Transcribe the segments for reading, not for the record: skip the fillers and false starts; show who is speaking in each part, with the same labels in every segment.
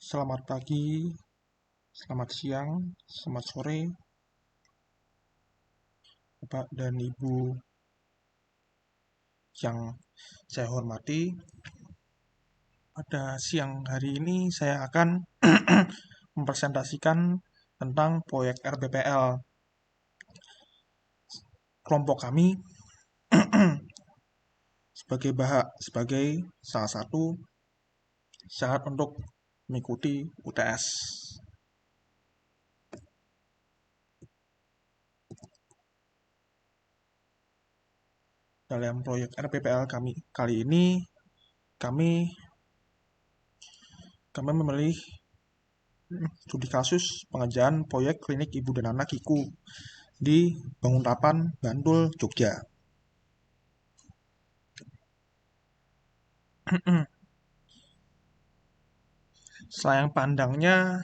Speaker 1: Selamat pagi, selamat siang, selamat sore, Bapak dan Ibu yang saya hormati. Pada siang hari ini saya akan mempresentasikan tentang proyek RBPL kelompok kami sebagai salah satu syarat untuk mengikuti UTS. Dalam proyek RBPL kami kali ini, kami memilih studi kasus pengerjaan proyek klinik ibu dan anak IKU di Banguntapan, Bantul, Jogja. Sayang pandangnya,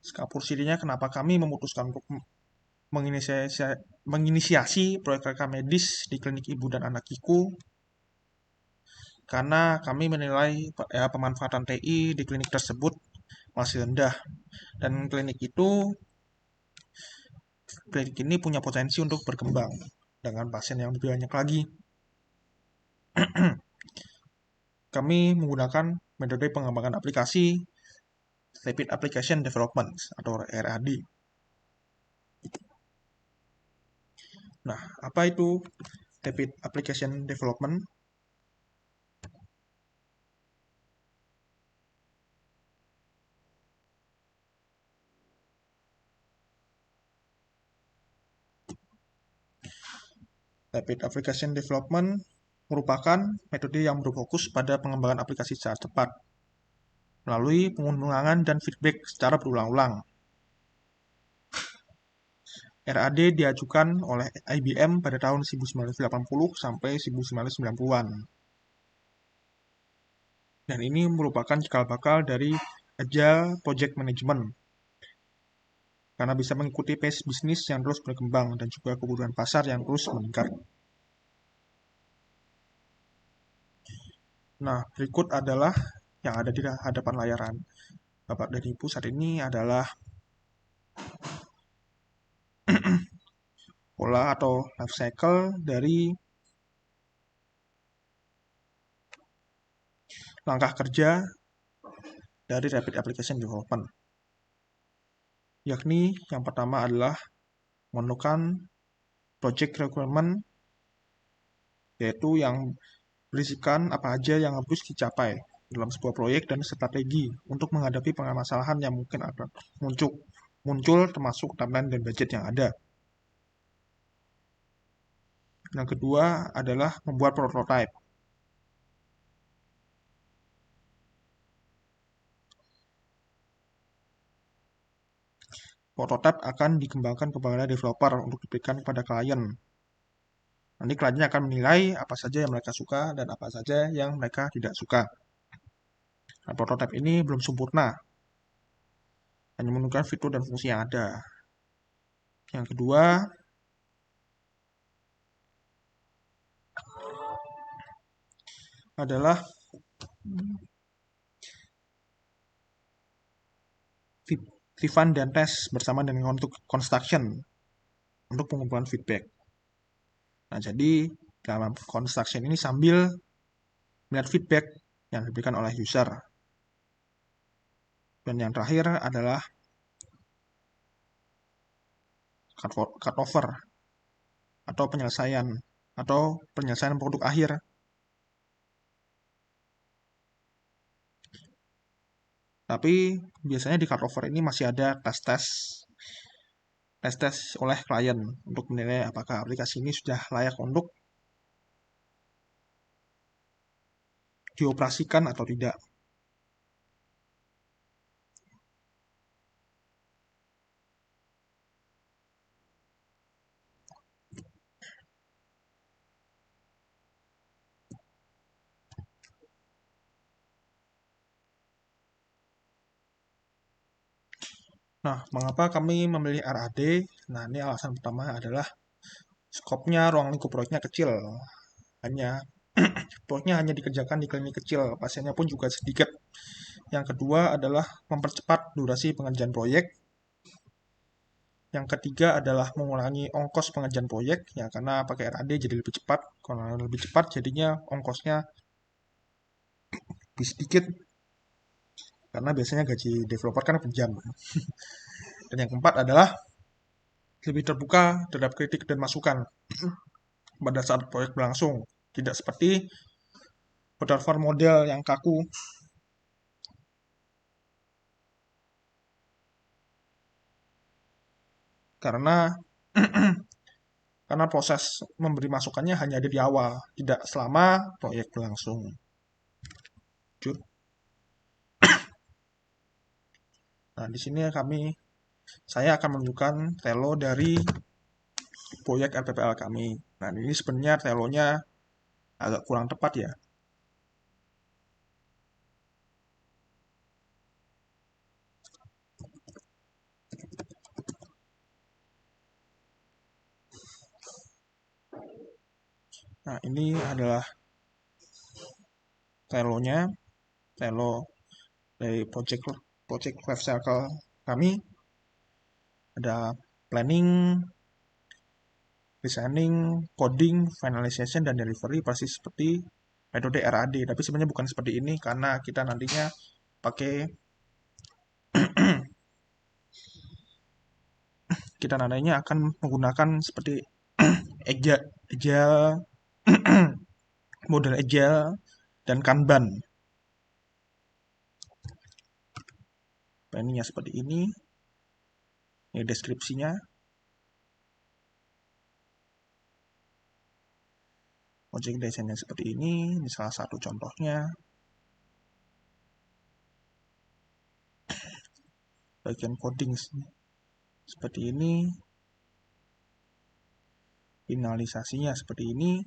Speaker 1: Skapur Sirinya kenapa kami memutuskan untuk menginisiasi proyek rekam medis di klinik ibu dan anak IKU, karena kami menilai pemanfaatan TI di klinik tersebut masih rendah, dan klinik ini punya potensi untuk berkembang dengan pasien yang lebih banyak lagi. Kami menggunakan metode pengembangan aplikasi Rapid Application Development atau RAD. Nah, apa itu Rapid Application Development? Rapid Application Development merupakan metode yang berfokus pada pengembangan aplikasi secara cepat melalui pengembangan dan feedback secara berulang-ulang. RAD diajukan oleh IBM pada tahun 1980 sampai 1990-an. Dan ini merupakan cikal bakal dari Agile Project Management, karena bisa mengikuti pace bisnis yang terus berkembang dan juga kebutuhan pasar yang terus meningkat. Nah, berikut adalah yang ada di hadapan layaran Bapak dan Ibu saat ini adalah pola atau life cycle dari langkah kerja dari Rapid Application Development. Yakni yang pertama adalah menentukan project requirement, yaitu yang berisikan apa aja yang harus dicapai dalam sebuah proyek dan strategi untuk menghadapi permasalahan yang mungkin akan muncul termasuk timeline dan budget yang ada. Yang kedua adalah membuat prototype. Prototype akan dikembangkan kepada developer untuk diberikan kepada klien. Nanti kliennya akan menilai apa saja yang mereka suka dan apa saja yang mereka tidak suka. Nah, prototype ini belum sempurna, hanya menunjukkan fitur dan fungsi yang ada. Yang kedua adalah refine dan test bersama dengan untuk construction untuk pengumpulan feedback. Nah, jadi dalam construction ini sambil melihat feedback yang diberikan oleh user. Dan yang terakhir adalah cut over atau penyelesaian produk akhir. Tapi biasanya di cut over ini masih ada tes oleh klien untuk menilai apakah aplikasi ini sudah layak untuk dioperasikan atau tidak. Nah, mengapa kami memilih RAD? Nah, ini alasan pertama adalah skopnya, ruang lingkup proyeknya kecil. Proyeknya hanya dikerjakan di klinik kecil, pasiennya pun juga sedikit. Yang kedua adalah mempercepat durasi pengerjaan proyek. Yang ketiga adalah mengurangi ongkos pengerjaan proyek, ya karena pakai RAD jadi lebih cepat. Kalau lebih cepat jadinya ongkosnya lebih sedikit, karena biasanya gaji developer kan per jam. Dan yang keempat adalah lebih terbuka terhadap kritik dan masukan pada saat proyek berlangsung. Tidak seperti waterfall model yang kaku. Karena proses memberi masukannya hanya ada di awal, tidak selama proyek berlangsung. Nah, di sini saya akan menunjukkan telo dari proyek RPPL kami. Nah, ini sebenarnya telonya agak kurang tepat ya. Nah, ini adalah telonya, telo dari project life cycle kami. Ada planning, designing, coding, finalization, dan delivery pasti seperti metode RAD. Tapi sebenarnya bukan seperti ini karena kita nantinya pakai kita nantinya akan menggunakan seperti agile model agile dan Kanban. Planningnya seperti ini. Ini deskripsinya. Project desainnya seperti ini. Ini salah satu contohnya. Bagian coding seperti ini. Finalisasinya seperti ini.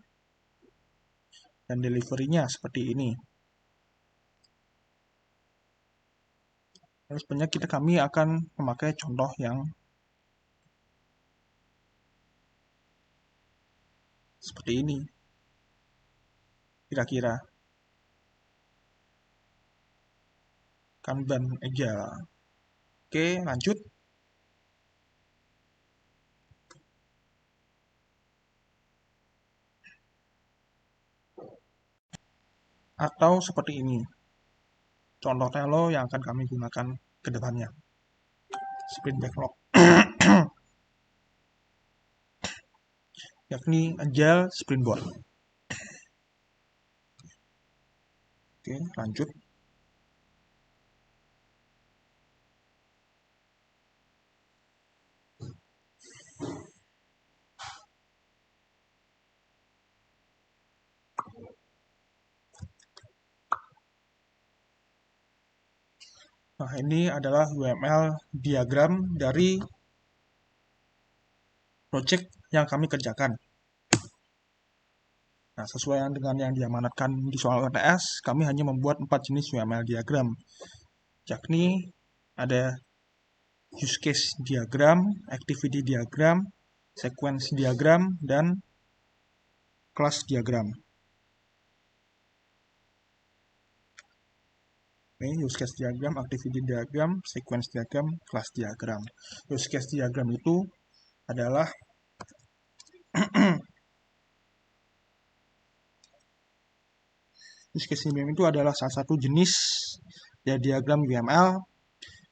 Speaker 1: Dan delivery-nya seperti ini. Terus sebenarnya kami akan memakai contoh yang seperti ini. Kira-kira. Kanban agile. Oke, lanjut. Atau seperti ini. Contoh telo yang akan kami gunakan ke depannya. Sprint backlog. Yakni agile sprint board. Oke, lanjut. Nah, ini adalah UML diagram dari project yang kami kerjakan. Nah, sesuai dengan yang diamanatkan di soal UTS, kami hanya membuat 4 jenis UML diagram. Yakni ada use case diagram, activity diagram, sequence diagram, dan class diagram. Ini use case diagram, activity diagram, sequence diagram, class diagram. Use case diagram itu adalah use case diagram itu adalah salah satu jenis ya diagram UML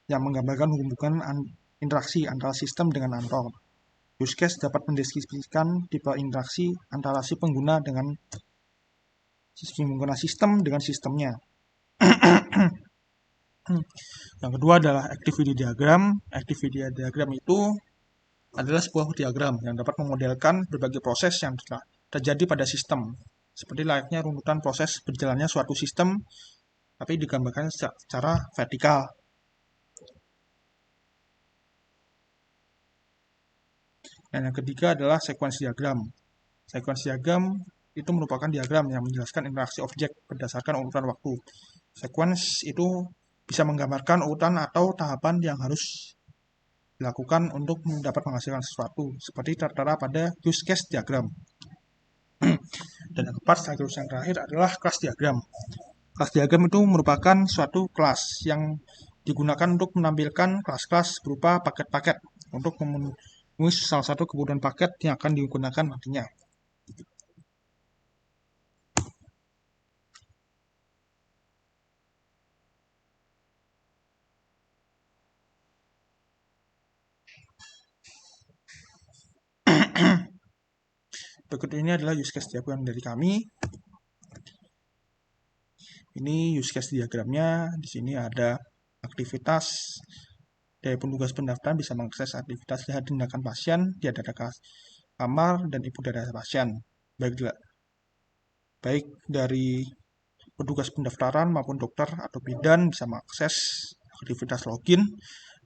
Speaker 1: yang menggambarkan hubungan interaksi antara sistem dengan antor. Use case dapat mendeskripsikan tipe interaksi antara si pengguna dengan sistem dengan sistemnya. Yang kedua adalah activity diagram. Activity diagram itu adalah sebuah diagram yang dapat memodelkan berbagai proses yang telah terjadi pada sistem. Seperti layaknya runutan proses berjalannya suatu sistem, tapi digambarkan secara vertikal. Dan yang ketiga adalah sequence diagram. Sequence diagram itu merupakan diagram yang menjelaskan interaksi objek berdasarkan urutan waktu. Sequence itu bisa menggambarkan urutan atau tahapan yang harus dilakukan untuk dapat menghasilkan sesuatu, seperti tertera pada use case diagram. Dan yang keempat, sekaligus yang terakhir adalah class diagram. Kelas diagram itu merupakan suatu kelas yang digunakan untuk menampilkan kelas-kelas berupa paket-paket untuk memenuhi salah satu kebutuhan paket yang akan digunakan nantinya. Berikut ini adalah use case diagram dari kami. Ini use case diagramnya. Di sini ada aktivitas dari petugas pendaftaran bisa mengakses aktivitas lihat tindakan pasien di data kamar dan input data pasien. Baik dari petugas pendaftaran maupun dokter atau bidan bisa mengakses aktivitas login,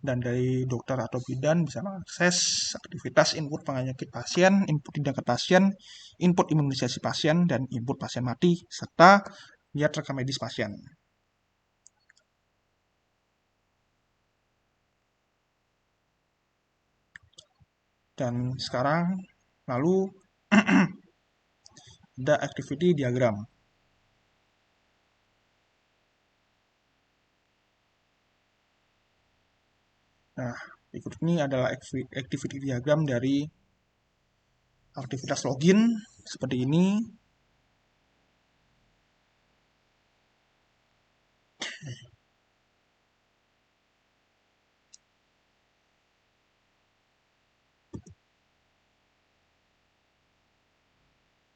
Speaker 1: dan dari dokter atau bidan bisa mengakses aktivitas input penyakit pasien, input tindakan pasien, input imunisasi pasien, dan input pasien mati, serta lihat rekam medis pasien. Dan sekarang lalu ada activity diagram. Nah, berikut ini adalah activity diagram dari aktivitas login seperti ini.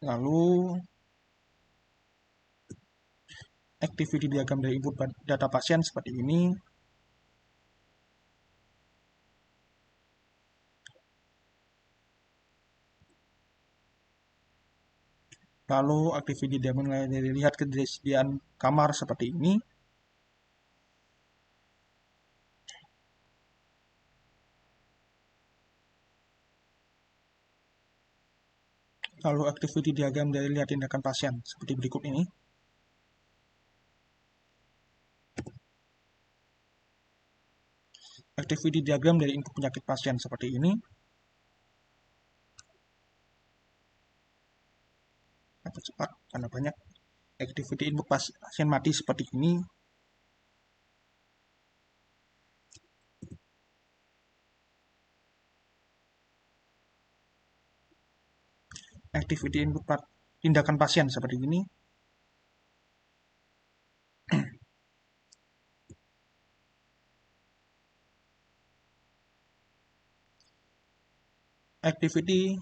Speaker 1: Lalu activity diagram dari input data pasien seperti ini. Lalu activity diagram dari lihat ketersediaan kamar seperti ini. Lalu activity diagram dari lihat tindakan pasien seperti berikut ini. Activity diagram dari input penyakit pasien seperti ini. Cepat karena banyak. Activity input pasien mati seperti ini. Activity input tindakan pasien seperti ini. Activity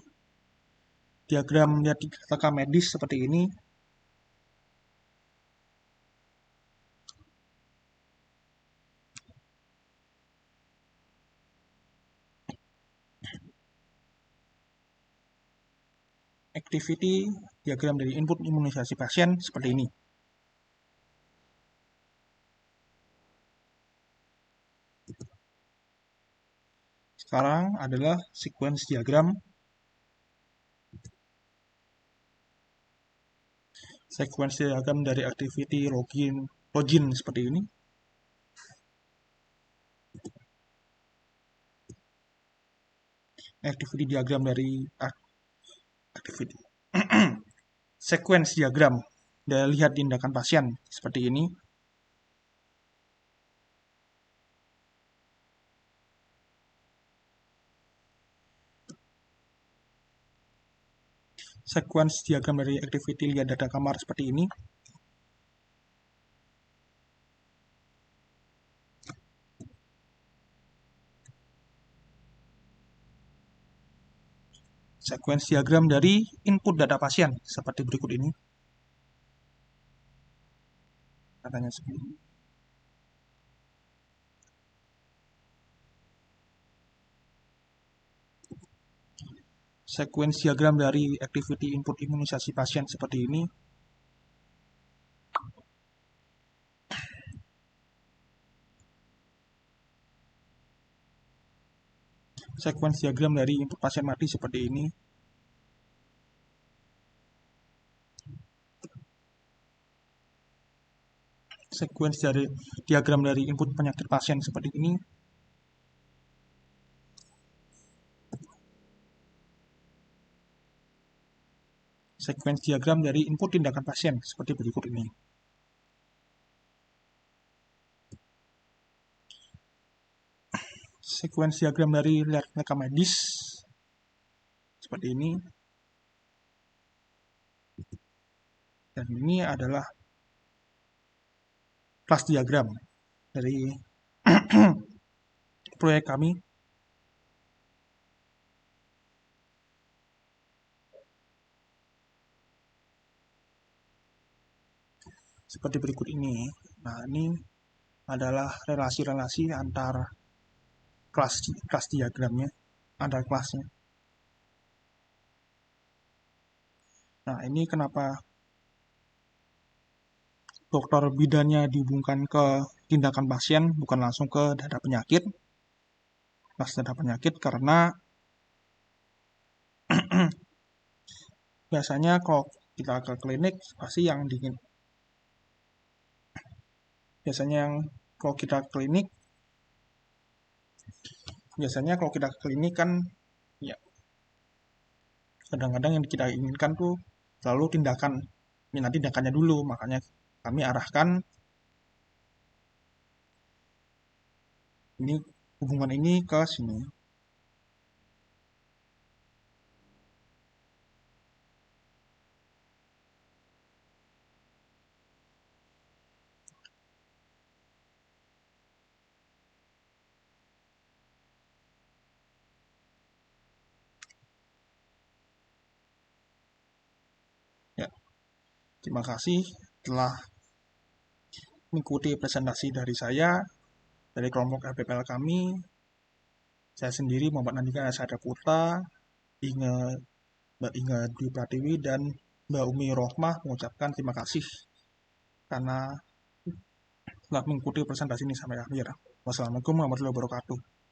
Speaker 1: diagram lihat rekam medis seperti ini. Activity diagram dari input imunisasi pasien seperti ini. Sekarang adalah sequence diagram. Sequence diagram dari activity login seperti ini. Activity diagram dari activity sequence diagram dari lihat tindakan pasien seperti ini. Sequence diagram dari activity lihat data kamar seperti ini. Sequence diagram dari input data pasien seperti berikut ini. Katanya seperti ini. Sequence diagram dari activity input imunisasi pasien seperti ini. Sequence diagram dari input pasien mati seperti ini. Sequence dari diagram dari input penyakit pasien seperti ini. Sequence diagram dari input tindakan pasien seperti berikut ini. sequence diagram dari rekam medis seperti ini. Dan ini adalah kelas diagram dari proyek kami. Seperti berikut ini. Nah, ini adalah relasi-relasi antar kelas diagramnya, antar kelasnya. Nah, ini kenapa dokter bidannya dihubungkan ke tindakan pasien, bukan langsung ke data penyakit. Kelas data penyakit karena biasanya kalau kita ke klinik pasti yang dingin. Biasanya kalau kita klinik kan ya kadang-kadang yang kita inginkan tuh selalu tindakan. Nanti tindakannya dulu, makanya kami arahkan ini hubungan ini ke sini. Ya, terima kasih telah mengikuti presentasi dari saya dari kelompok FPPL kami. Saya sendiri Muhammad Andika Asyada Putra, Mbak Inga Dwi Pratiwi dan Mbak Umi Rohmah mengucapkan terima kasih karena telah mengikuti presentasi ini sampai akhir. Wassalamualaikum warahmatullahi wabarakatuh.